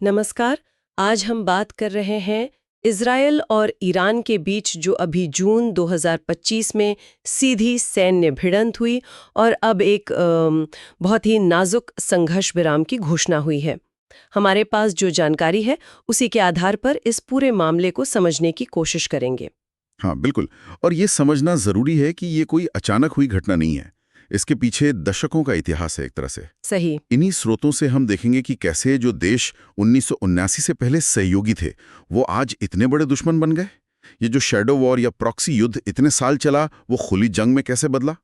नमस्कार। आज हम बात कर रहे हैं इज़राइल और ईरान के बीच जो अभी जून 2025 में सीधी सैन्य भिड़ंत हुई और अब एक बहुत ही नाजुक संघर्ष विराम की घोषणा हुई है। हमारे पास जो जानकारी है उसी के आधार पर इस पूरे मामले को समझने की कोशिश करेंगे। हाँ, बिल्कुल। और ये समझना ज़रूरी है कि ये कोई अचानक हुई घटना नहीं है। इसके पीछे दशकों का इतिहास है एक तरह से। सही। इन्हीं स्रोतों से हम देखेंगे कि कैसे जो देश 1979 से पहले सहयोगी थे, वो आज इतने बड़े दुश्मन बन गए। ये जो शैडो वॉर या प्रॉक्सी युद्ध इतने साल चला, वो खुली जंग में कैसे बदला।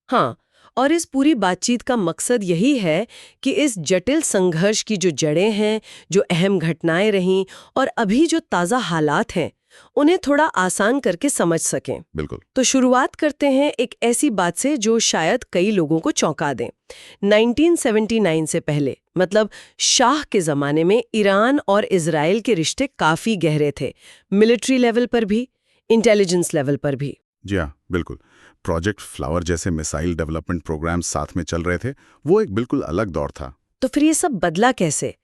हाँ, और इस पूरी बातचीत का मकसद यही है कि इस जटिल संघर्ष की जो जड़ें हैं, जो अहम घटनाएं रहीं और अभी जो ताज़ा हालात हैं, उन्हें थोड़ा आसान करके समझ सकें। बिल्कुल। तो शुरुआत करते हैं एक ऐसी बात से जो शायद कई लोगों को चौंका दें। 1979 से पहले, मतलब शाह के ज़माने में ईरान और इज़राइल के रिश्ते काफ़ी गहरे थे, मिलिट्री लेवल पर भी, इंटेलिजेंस लेवल पर भी। जी हाँ, बिल्कुल। प्रोजेक्ट फ्लावर जैसे मिसाइल डेवलपमेंट प्रोग्राम साथ में चल रहे थे। वो एक बिल्कुल अलग दौर था। तो फिर ये सब बदला कैसे?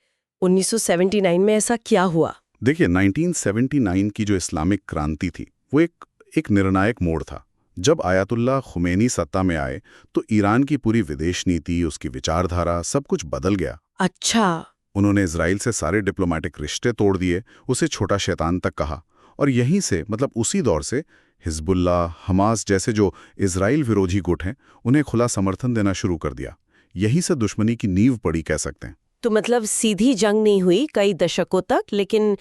1979 में ऐसा क्या हुआ? देखिए, 1979 की जो इस्लामिक क्रांति थी, वो एक निर्णायक मोड़ था। जब आयतुल्ला खुमैनी सत्ता में आए, तो ईरान की पूरी विदेश नीति, उसकी विचारधारा, सब कुछ बदल गया। अच्छा। उन्होंने इजराइल से सारे डिप्लोमेटिक रिश्ते तोड़ दिए, उसे छोटा शैतान तक कहा। और यहीं से, मतलब उसी दौर से, हिजबुल्ला, हमास जैसे जो इजराइल विरोधी गुट हैं, उन्हें खुला समर्थन देना शुरू कर दिया। यहीं से दुश्मनी की नींव पड़ी, कह सकते हैं। तो मतलब सीधी जंग नहीं हुई कई दशकों तक, लेकिन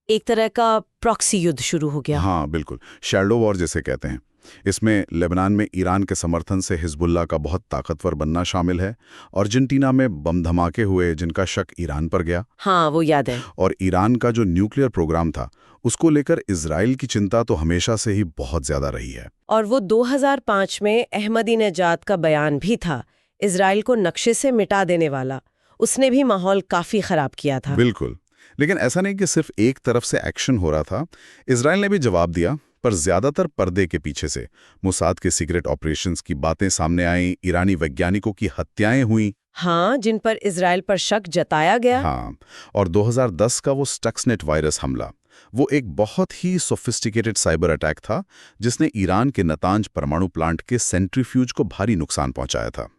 एक तरह का प्रॉक्सी युद्ध शुरू हो गया। हाँ, बिल्कुल। शैडो वॉर जिसे कहते हैं। इसमें लेबनान में ईरान के समर्थन से हिजबुल्ला का बहुत ताकतवर बनना शामिल है। अर्जेंटीना में बम धमाके हुए जिनका शक ईरान पर गया। हाँ, वो याद है। और ईरान का जो न्यूक्लियर प्रोग्राम था, उसको लेकर इजराइल की चिंता तो हमेशा से ही बहुत ज्यादा रही है। और वो 2005 में अहमदीनेजाद का बयान भी था, इजराइल को नक्शे से मिटा देने वाला। उसने भी माहौल काफी खराब किया था। बिल्कुल। लेकिन ऐसा नहीं कि सिर्फ एक तरफ से एक्शन हो रहा था। इजराइल ने भी जवाब दिया, पर ज्यादातर पर्दे के पीछे से। मोसाद के सीक्रेट ऑपरेशंस की बातें सामने आई, ईरानी वैज्ञानिकों की हत्याएं हुई। हाँ, जिन पर इजराइल पर शक जताया गया। हाँ, और 2010 का वो स्टक्सनेट वायरस हमला, वो एक बहुत ही सोफिस्टिकेटेड साइबर अटैक था, जिसने ईरान के नतांज परमाणु प्लांट के सेंट्रीफ्यूज को भारी नुकसान पहुंचाया था।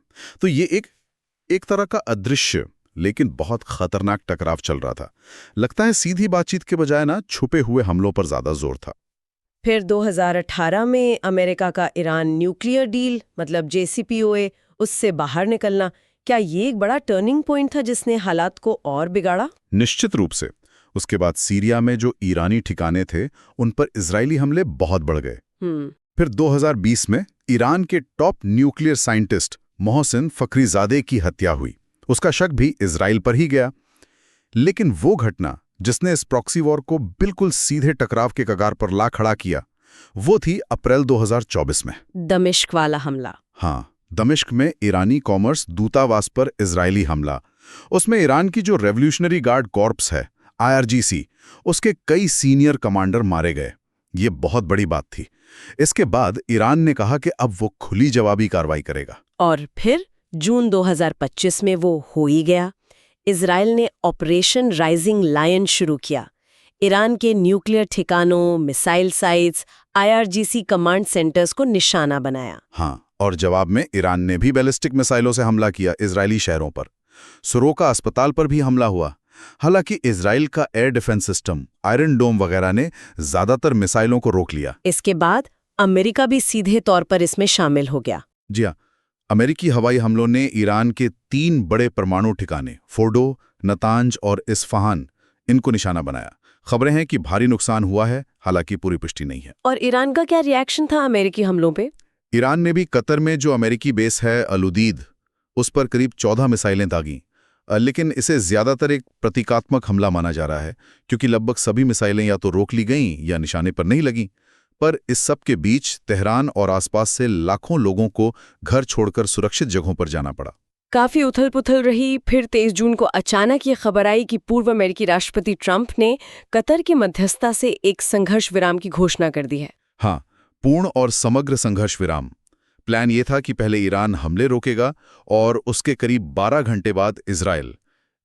तो ये एक तरह का अदृश्य लेकिन बहुत खतरनाक टकराव चल रहा था। लगता है सीधी बातचीत के बजाय ना छुपे हुए हमलों पर ज्यादा जोर था। फिर 2018 में अमेरिका का ईरान न्यूक्लियर डील, मतलब JCPOA, उससे बाहर निकलना, क्या ये एक बड़ा टर्निंग पॉइंट था जिसने हालात को और बिगाड़ा? निश्चित रूप से। उसके बाद सीरिया में जो ईरानी ठिकाने थे, उन पर इजरायली हमले बहुत बढ़ गए। फिर 2020 में ईरान के top nuclear scientist Mohsin Fakhrizadeh की हत्या हुई। उसका शक भी इजराइल पर ही गया। लेकिन वो घटना जिसने इस प्रॉक्सी वॉर को बिल्कुल सीधे टकराव के कगार पर ला खड़ा किया, वो थी अप्रैल 2024 में दमिश्क वाला हमला। हाँ, दमिश्क में ईरानी कॉमर्स दूतावास पर इजरायली हमला। उसमें ईरान की जो रेवोल्यूशनरी गार्ड कॉर्प्स है, IRGC, उसके कई सीनियर कमांडर मारे गए। ये बहुत बड़ी बात थी। इसके बाद ईरान ने कहा कि अब वो खुली जवाबी कार्रवाई करेगा। और फिर जून 2025 में वो हो ही गया। इजराइल ने ऑपरेशन राइजिंग लायन शुरू किया। ईरान के न्यूक्लियर ठिकानों, missile sites, IRGC command centres को निशाना बनाया। हाँ, और जवाब में ईरान ने भी बैलिस्टिक मिसाइलों से हमला किया इजरायली शहरों पर। सुरोका अस्पताल पर भी हमला हुआ। हालांकि इजराइल का एयर डिफेंस सिस्टम, आयरन डोम वगैरह ने ज्यादातर मिसाइलों को रोक लिया। इसके बाद अमेरिका भी सीधे तौर पर इसमें शामिल हो गया। जी हाँ, अमेरिकी हवाई हमलों ने ईरान के 3 बड़े परमाणु ठिकाने फोर्डो, नतांज और इस्फहान, इनको निशाना बनाया। खबरें हैं कि भारी नुकसान हुआ है, हालांकि पूरी पुष्टि नहीं है। और ईरान का क्या रिएक्शन था अमेरिकी हमलों पे? ईरान ने भी कतर में जो अमेरिकी बेस है अल-उदीद, उस पर करीब 14 मिसाइलें दागीं। लेकिन इसे ज्यादातर एक प्रतीकात्मक हमला माना जा रहा है, क्योंकि लगभग सभी मिसाइलें या तो रोक ली गईं या निशाने पर नहीं लगीं। पर इस सब के बीच तेहरान और आसपास से लाखों लोगों को घर छोड़कर सुरक्षित जगहों पर जाना पड़ा। काफी उथल-पुथल रही। फिर 23 जून को अचानक ये खबर आई कि पूर्व अमेरिकी राष्ट्रपति ट्रंप ने कतर की मध्यस्थता से एक संघर्ष विराम की घोषणा कर दी है। हाँ, पूर्ण और समग्र संघर्ष विराम। प्लान ये था कि पहले ईरान हमले रोकेगा और उसके करीब 12 घंटे बाद इजराइल।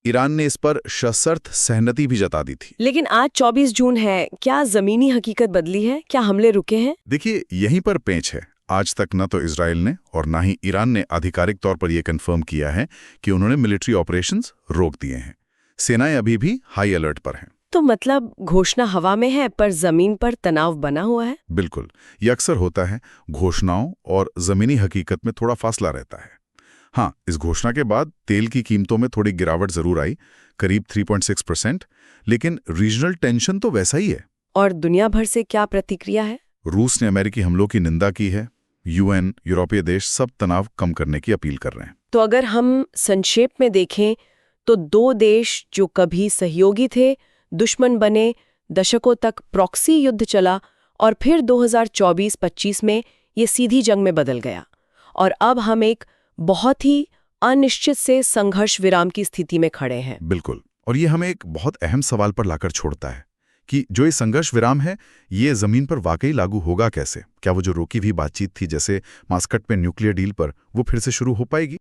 ईरान ने इस पर सशर्त सहमति भी जता दी थी। लेकिन आज 24 जून है, क्या जमीनी हकीकत बदली है? क्या हमले रुके हैं? देखिए, यहीं पर पेंच है। आज तक न तो इजराइल ने और ना ही ईरान ने आधिकारिक तौर पर यह कंफर्म किया है कि उन्होंने मिलिट्री ऑपरेशंस रोक दिए हैं। सेनाएं अभी भी हाई अलर्ट पर हैं। तो मतलब घोषणा हवा में है पर जमीन पर तनाव बना हुआ है? बिल्कुल, ये अक्सर होता है। घोषणाओं और जमीनी हकीकत में थोड़ा फासला रहता है। हाँ, इस घोषणा के बाद तेल की कीमतों में थोड़ी गिरावट जरूर आई, करीब 3.6%, लेकिन रीजनल टेंशन तो वैसा ही है। और दुनिया भर से क्या प्रतिक्रिया है? रूस ने अमेरिकी हमलों की निंदा की है। यूएन, यूरोपीय देश सब तनाव कम करने की अपील कर रहे हैं। तो अगर हम संक्षेप में देखें तो दो देश जो कभी सहयोगी थे, दुश्मन बने, दशकों तक प्रॉक्सी युद्ध चला और फिर 2024-25 में ये सीधी जंग में बदल गया। और अब हम एक बहुत ही अनिश्चित से संघर्ष विराम की स्थिति में खड़े हैं। बिल्कुल, और ये हमें एक बहुत अहम सवाल पर लाकर छोड़ता है कि जो ये संघर्ष विराम है, ये जमीन पर वाकई लागू होगा कैसे? क्या वो जो रोकी हुई बातचीत थी, जैसे मास्कट में न्यूक्लियर डील पर, वो फिर से शुरू हो पाएगी?